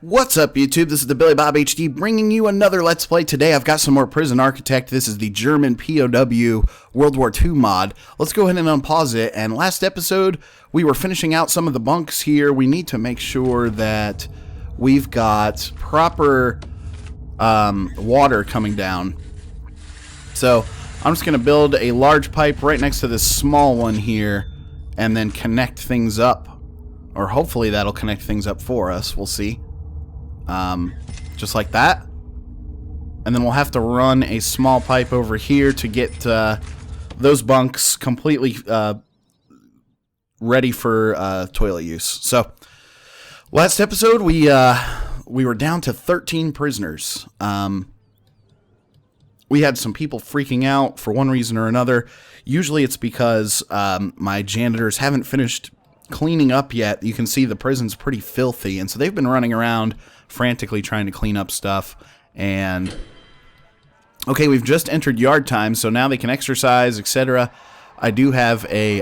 What's up, YouTube? This is TheBillyBobHD bringing you another Let's Play. Today I've got some more Prison Architect. This is the German POW World War II mod. Let's go ahead and unpause it. And last episode, we were finishing out some of the bunks here. We need to make sure that we've got proper water coming down. So I'm just going to build a large pipe right next to this small one here and then connect things up. Or hopefully that'll connect things up for us. We'll see. Just like that. And then we'll have to run a small pipe over here to get those bunks completely ready for toilet use. So, last episode we were down to 13 prisoners. We had some people freaking out for one reason or another. Usually it's because my janitors haven't finished cleaning up yet. You can see the prison's pretty filthy, and so they've been running around frantically trying to clean up stuff. And okay, we've just entered yard time, so now they can exercise, etc. I do have a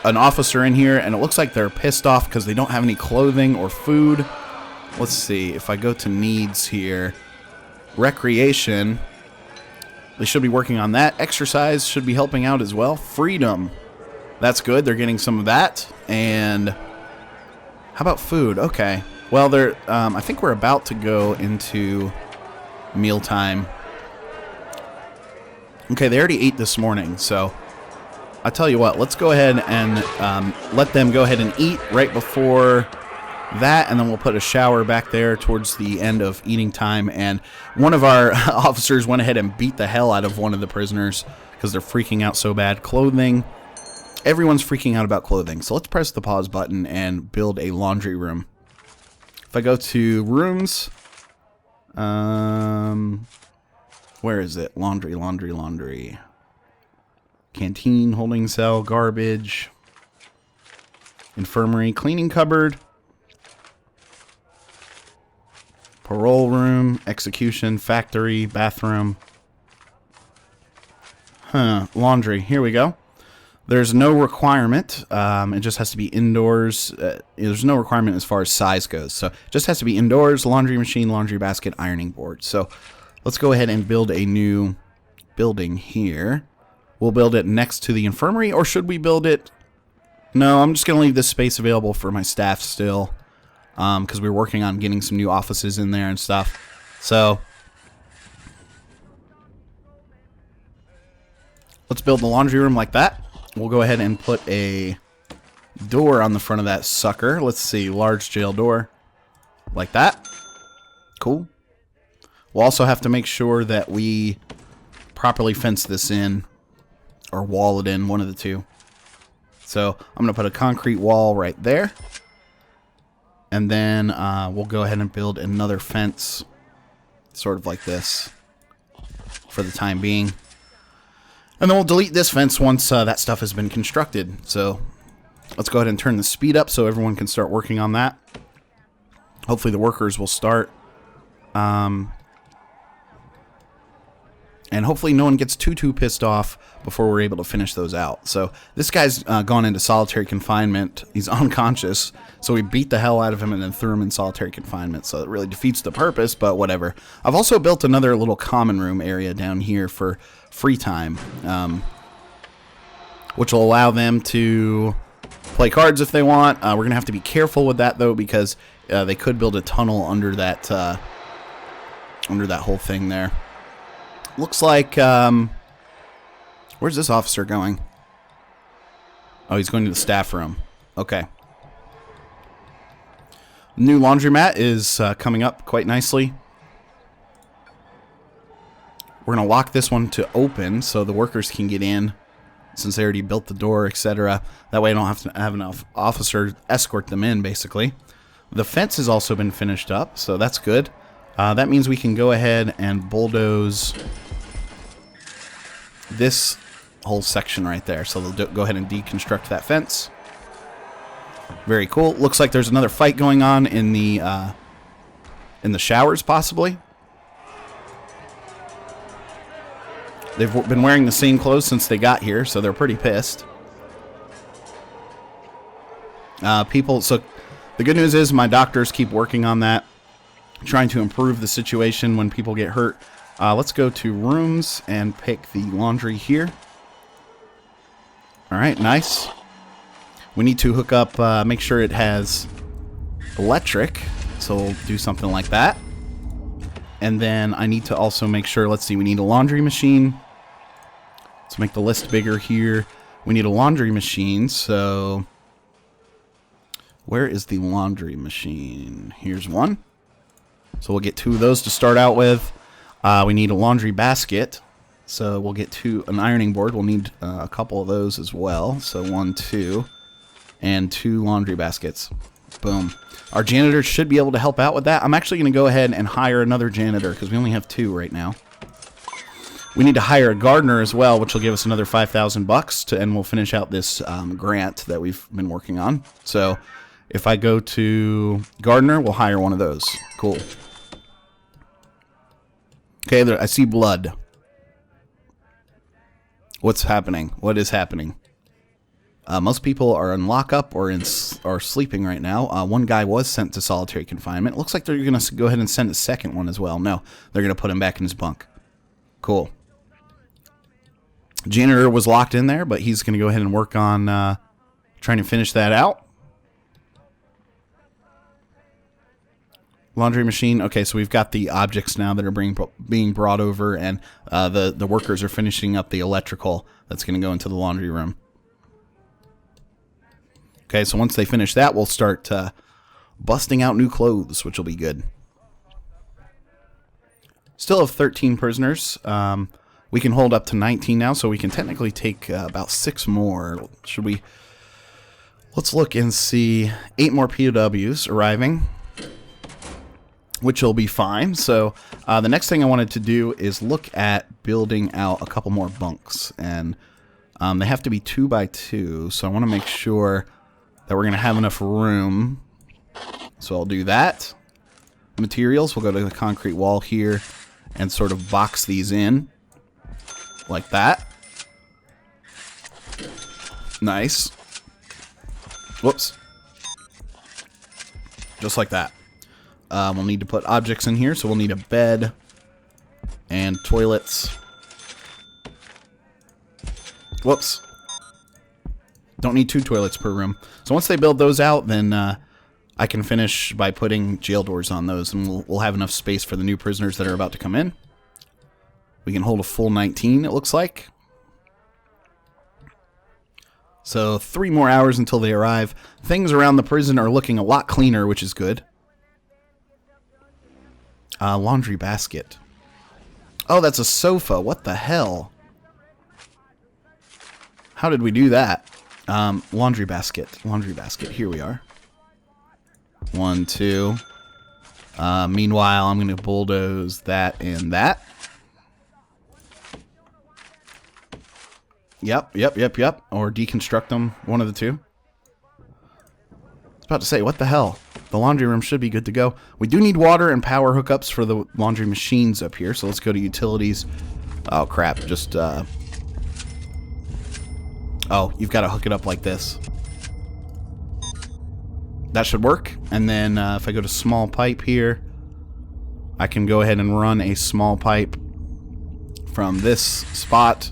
an officer in here, and it looks like they're pissed off because they don't have any clothing or food. Let's see if I go to needs here. Recreation, they should be working on that. Exercise should be helping out as well. Freedom, that's good, they're getting some of that. And how about food? Okay, well, they're I think we're about to go into mealtime. Okay, they already ate this morning, so I tell you what, let's go ahead and let them go ahead and eat right before that, and then we'll put a shower back there towards the end of eating time. And one of our officers went ahead and beat the hell out of one of the prisoners because they're freaking out so bad. Clothing, everyone's freaking out about clothing, so let's press the pause button and build a laundry room. If I go to rooms, where is it? Laundry, laundry, laundry. Canteen, holding cell, garbage, infirmary, cleaning cupboard, parole room, execution, factory, bathroom. Laundry. Here we go. There's no requirement. It just has to be indoors. There's no requirement as far as size goes. So it just has to be indoors, laundry machine, laundry basket, ironing board. So let's go ahead and build a new building here. We'll build it next to the infirmary, or should we build it? No, I'm just going to leave this space available for my staff still, because we're working on getting some new offices in there and stuff. So let's build the laundry room like that. We'll go ahead and put a door on the front of that sucker. Let's see, large jail door like that. Cool. We'll also have to make sure that we properly fence this in, or wall it in, one of the two. So I'm going to put a concrete wall right there. And then we'll go ahead and build another fence, sort of like this, for the time being. And then we'll delete this fence once that stuff has been constructed. So let's go ahead and turn the speed up so everyone can start working on that. Hopefully the workers will start. And hopefully no one gets too pissed off before we're able to finish those out. So this guy's gone into solitary confinement. He's unconscious, so we beat the hell out of him and then threw him in solitary confinement. So it really defeats the purpose, but whatever. I've also built another little common room area down here for free time, which will allow them to play cards if they want. We're going to have to be careful with that, though, because they could build a tunnel under that whole thing there. Looks like, where's this officer going? Oh, he's going to the staff room. Okay. New laundromat is coming up quite nicely. We're going to lock this one to open so the workers can get in, since they already built the door, etc. That way I don't have to have enough officers escort them in, basically. The fence has also been finished up, so that's good. That means we can go ahead and bulldoze this whole section right there. So they'll go ahead and deconstruct that fence. Very cool. Looks like there's another fight going on in the showers, possibly. They've been wearing the same clothes since they got here, so they're pretty pissed. So The good news is my doctors keep working on that, trying to improve the situation when people get hurt. Let's go to rooms and pick the laundry here. All right, nice. We need to hook up, make sure it has electric. So we'll do something like that. And then I need to also make sure, let's see, we need a laundry machine. Let's make the list bigger here. We need a laundry machine, so where is the laundry machine? Here's one. So we'll get 2 of those to start out with. We need a laundry basket. So we'll get an ironing board. We'll need a couple of those as well. So 1, 2, and 2 laundry baskets. Boom. Our janitor should be able to help out with that. I'm actually going to go ahead and hire another janitor because we only have 2 right now. We need to hire a gardener as well, which will give us another $5,000 and we'll finish out this grant that we've been working on. So if I go to gardener, we'll hire one of those. Cool. Okay, I see blood. What's happening? What is happening? Most people are in lockup or are sleeping right now. One guy was sent to solitary confinement. Looks like they're going to go ahead and send a second one as well. No, they're going to put him back in his bunk. Cool. Janitor was locked in there, but he's going to go ahead and work on trying to finish that out. Laundry machine. Okay, so we've got the objects now that are being brought over, and the workers are finishing up the electrical that's going to go into the laundry room. Okay, so once they finish that, we'll start busting out new clothes, which will be good. Still have 13 prisoners. We can hold up to 19 now, so we can technically take about 6 more. Should we? Let's look and see. 8 more POWs arriving, which will be fine. So the next thing I wanted to do is look at building out a couple more bunks. And they have to be 2 by 2, so I want to make sure that we're going to have enough room. So I'll do that. Materials, we'll go to the concrete wall here and sort of box these in like that. Nice. Whoops. Just like that. We'll need to put objects in here, so we'll need a bed and toilets. Whoops. Don't need 2 toilets per room. So once they build those out, then I can finish by putting jail doors on those, and we'll have enough space for the new prisoners that are about to come in. We can hold a full 19, it looks like. So 3 more hours until they arrive. Things around the prison are looking a lot cleaner, which is good. Laundry basket. Oh, that's a sofa. What the hell? How did we do that? Laundry basket. Laundry basket. Here we are. 1, 2. Meanwhile, I'm going to bulldoze that and that. Yep. Or deconstruct them. One of the 2. I was about to say, what the hell? The laundry room should be good to go. We do need water and power hookups for the laundry machines up here. So let's go to utilities. Oh, crap. Just, oh, you've got to hook it up like this. That should work. And then if I go to small pipe here, I can go ahead and run a small pipe from this spot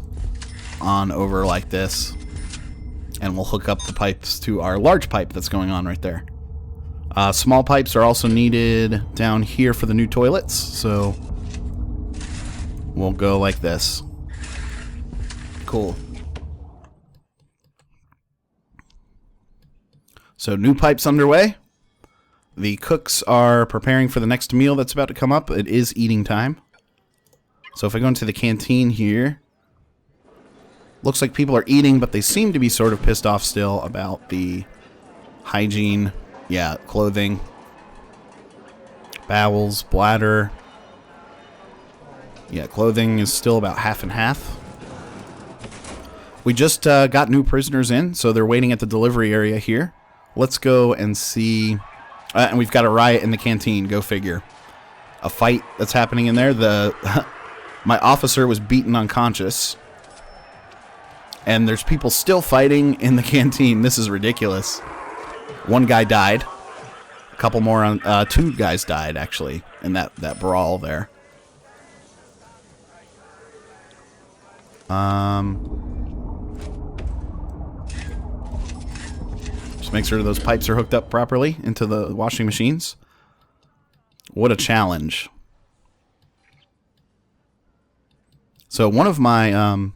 on over like this. And we'll hook up the pipes to our large pipe that's going on right there. Small pipes are also needed down here for the new toilets, so we'll go like this. Cool. So new pipes underway. The cooks are preparing for the next meal that's about to come up. It is eating time. So if I go into the canteen here, looks like people are eating, but they seem to be sort of pissed off still about the hygiene. Yeah, clothing, bowels, bladder. Yeah, clothing is still about half and half. We just got new prisoners in, so they're waiting at the delivery area here. Let's go and see. And we've got a riot in the canteen. Go figure. A fight that's happening in there. My officer was beaten unconscious. And there's people still fighting in the canteen. This is ridiculous. One guy died. couple more on 2 guys died actually in that brawl there. Just make sure those pipes are hooked up properly into the washing machines. What a challenge. So one of my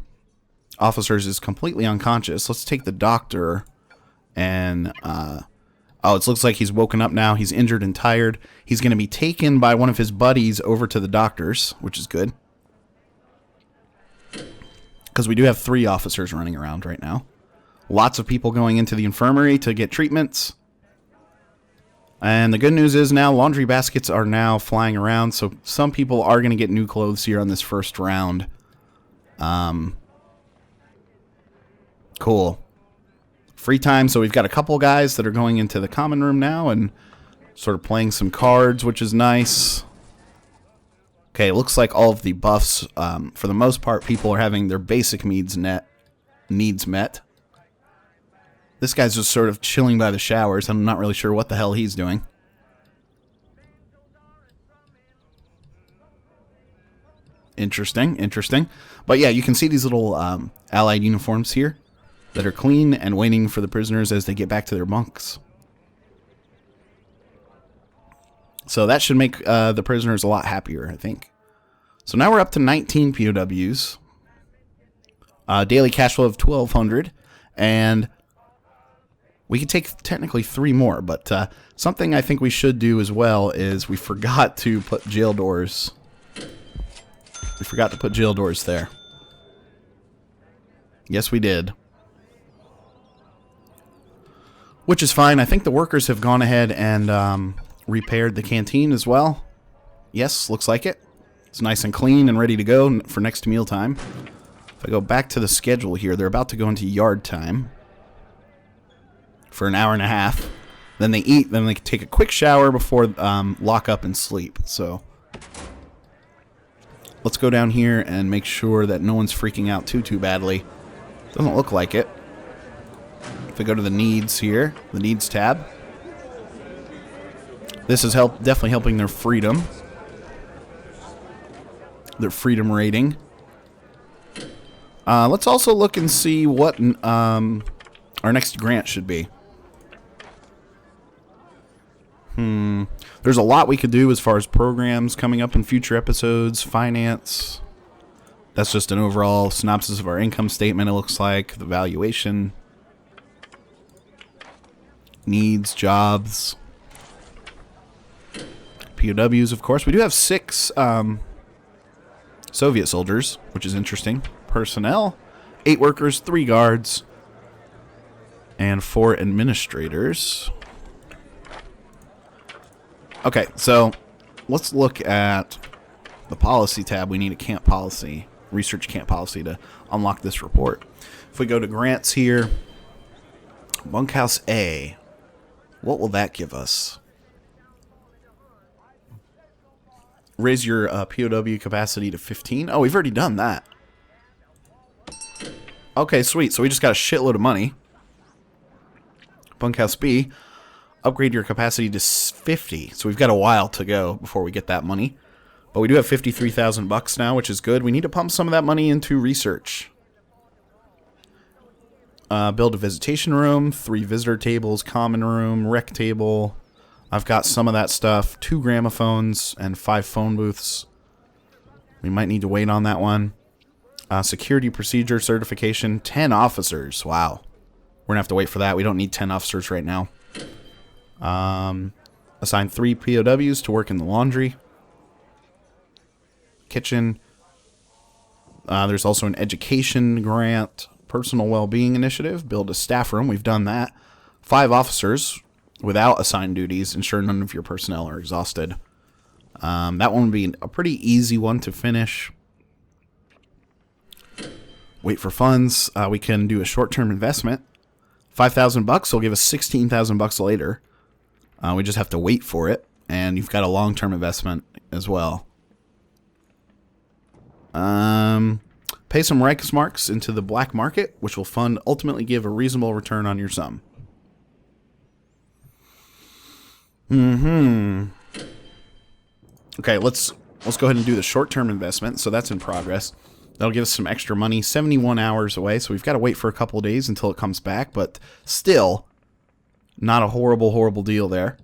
officers is completely unconscious. Let's take the doctor and oh, it looks like he's woken up now. He's injured and tired. He's going to be taken by one of his buddies over to the doctor's, which is good. Because we do have 3 officers running around right now. Lots of people going into the infirmary to get treatments. And the good news is now laundry baskets are now flying around, so some people are going to get new clothes here on this first round. Cool. Free time, so we've got a couple guys that are going into the common room now and sort of playing some cards, which is nice. Okay, it looks like all of the buffs, for the most part, people are having their basic needs met. This guy's just sort of chilling by the showers. I'm not really sure what the hell he's doing. Interesting, interesting. But yeah, you can see these little allied uniforms here that are clean and waiting for the prisoners as they get back to their bunks. So that should make the prisoners a lot happier, I think. So now we're up to 19 POWs. Daily cash flow of 1,200. And we could take technically 3 more. But something I think we should do as well is we forgot to put jail doors. We forgot to put jail doors there. Yes, we did. Which is fine. I think the workers have gone ahead and repaired the canteen as well. Yes, looks like it. It's nice and clean and ready to go for next to mealtime. If I go back to the schedule here, they're about to go into yard time for an hour and a half. Then they eat, then they take a quick shower before lock up and sleep. So let's go down here and make sure that no one's freaking out too badly. Doesn't look like it. If I go to the needs here, the needs tab, this is definitely helping their freedom rating. Let's also look and see what our next grant should be. There's a lot we could do as far as programs coming up in future episodes, finance. That's just an overall synopsis of our income statement, it looks like. The valuation. Needs, jobs. POWs, of course. We do have 6 Soviet soldiers, which is interesting. Personnel. 8 workers, 3 guards. And 4 administrators. Okay, so let's look at the policy tab. We need a camp policy, research camp policy to unlock this report. If we go to grants here, bunkhouse A, what will that give us? Raise your POW capacity to 15. Oh, we've already done that. Okay, sweet. So we just got a shitload of money. Bunkhouse B, upgrade your capacity to 50. So we've got a while to go before we get that money. But we do have 53,000 bucks now, which is good. We need to pump some of that money into research. Build a visitation room, 3 visitor tables, common room, rec table. I've got some of that stuff. 2 gramophones and 5 phone booths. We might need to wait on that one. Security procedure certification, 10 officers. Wow. We're going to have to wait for that. We don't need 10 officers right now. Assign 3 POWs to work in the laundry. Kitchen. There's also an education grant. Personal well-being initiative. Build a staff room. We've done that. 5 officers without assigned duties. Ensure none of your personnel are exhausted. That one would be a pretty easy one to finish. Wait for funds. We can do a short-term investment. 5,000 bucks will give us 16,000 bucks later. We just have to wait for it. And you've got a long-term investment as well. Pay some Reichsmarks into the black market, which will ultimately give a reasonable return on your sum. Mm-hmm. Okay, let's go ahead and do the short-term investment. So that's in progress. That'll give us some extra money. 71 hours away, so we've got to wait for a couple of days until it comes back, but still not a horrible, horrible deal there.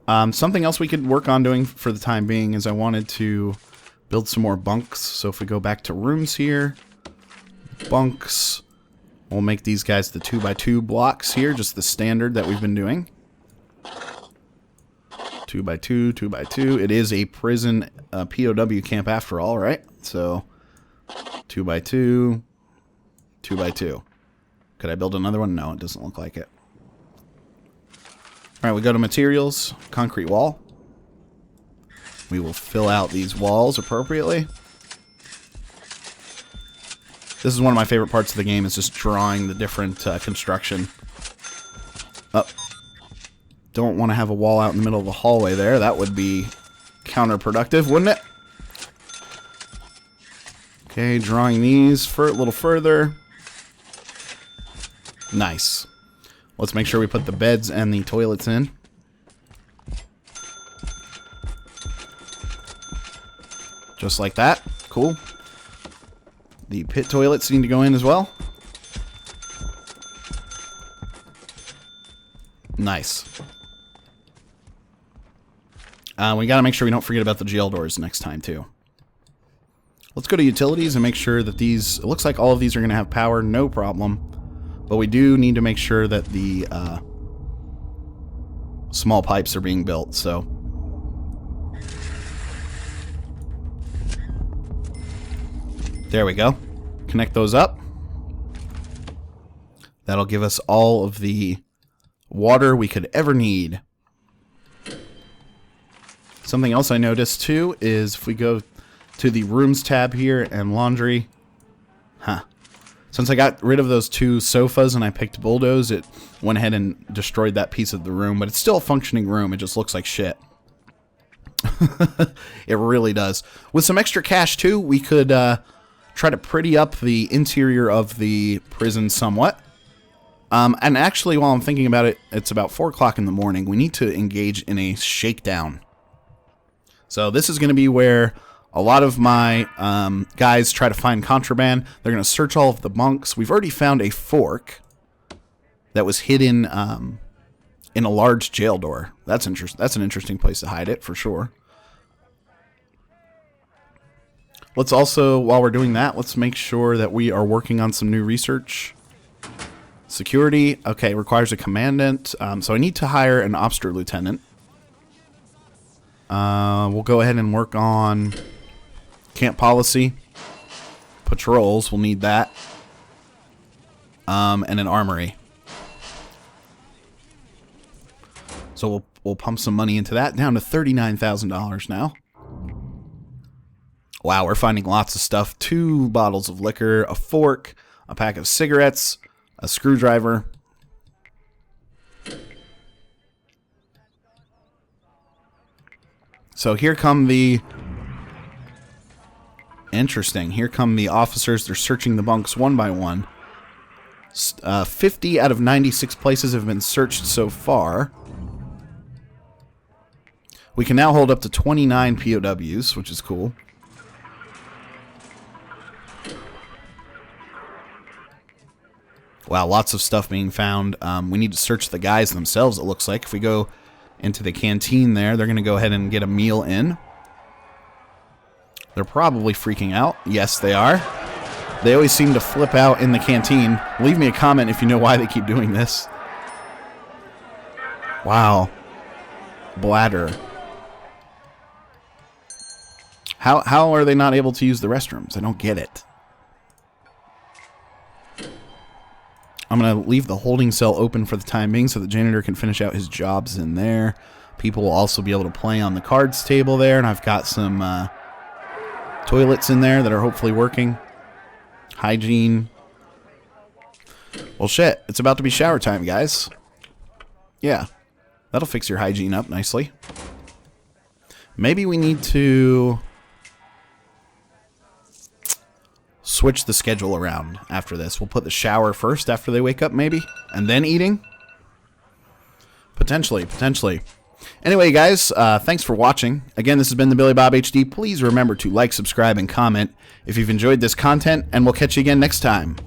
Something else we could work on doing for the time being is I wanted to build some more bunks. So if we go back to rooms here, bunks, we'll make these guys the 2x2 blocks here, just the standard that we've been doing. 2x2, 2x2. It is a prison POW camp after all, right? So 2x2, 2x2. Could I build another one? No, it doesn't look like it. Alright, we go to materials, concrete wall. We will fill out these walls appropriately. This is one of my favorite parts of the game, is just drawing the different construction. Oh. Don't want to have a wall out in the middle of the hallway there. That would be counterproductive, wouldn't it? Okay, drawing these for a little further. Nice. Let's make sure we put the beds and the toilets in. Just like that. Cool. The pit toilets need to go in as well. Nice. We gotta make sure we don't forget about the jail doors next time, too. Let's go to utilities and make sure that these... It looks like all of these are gonna have power, no problem. But we do need to make sure that the small pipes are being built, so... There we go. Connect those up. That'll give us all of the water we could ever need. Something else I noticed, too, is if we go to the rooms tab here and laundry... Huh. Since I got rid of those two sofas and I picked bulldoze, it went ahead and destroyed that piece of the room. But it's still a functioning room. It just looks like shit. It really does. With some extra cash, too, we could try to pretty up the interior of the prison somewhat. And actually, while I'm thinking about it, it's about 4 o'clock in the morning. We need to engage in a shakedown. So this is going to be where... A lot of my guys try to find contraband. They're going to search all of the bunks. We've already found a fork that was hidden in a large jail door. That's an interesting place to hide it, for sure. Let's also, while we're doing that, let's make sure that we are working on some new research. Security. Okay, requires a commandant. So I need to hire an obster lieutenant. We'll go ahead and work on... Camp policy, patrols, we'll need that, and an armory. So we'll pump some money into that, down to $39,000 now. Wow, we're finding lots of stuff. 2 bottles of liquor, a fork, a pack of cigarettes, a screwdriver. So here come the... Interesting. Here come the officers. They're searching the bunks one by one. 50 out of 96 places have been searched so far. We can now hold up to 29 POWs, which is cool. Wow, lots of stuff being found. We need to search the guys themselves, it looks like. If we go into the canteen there, they're going to go ahead and get a meal in. They're probably freaking out. Yes, they are. They always seem to flip out in the canteen. Leave me a comment if you know why they keep doing this. Wow. Bladder. How are they not able to use the restrooms? I don't get it. I'm going to leave the holding cell open for the time being so the janitor can finish out his jobs in there. People will also be able to play on the cards table there, and I've got some... toilets in there that are hopefully working. Hygiene. Well, shit. It's about to be shower time, guys. Yeah. That'll fix your hygiene up nicely. Maybe we need to switch the schedule around after this. We'll put the shower first after they wake up, maybe? And then eating? Potentially. Anyway, guys, thanks for watching. Again, this has been the Billy Bob HD. Please remember to like, subscribe, and comment if you've enjoyed this content, and we'll catch you again next time.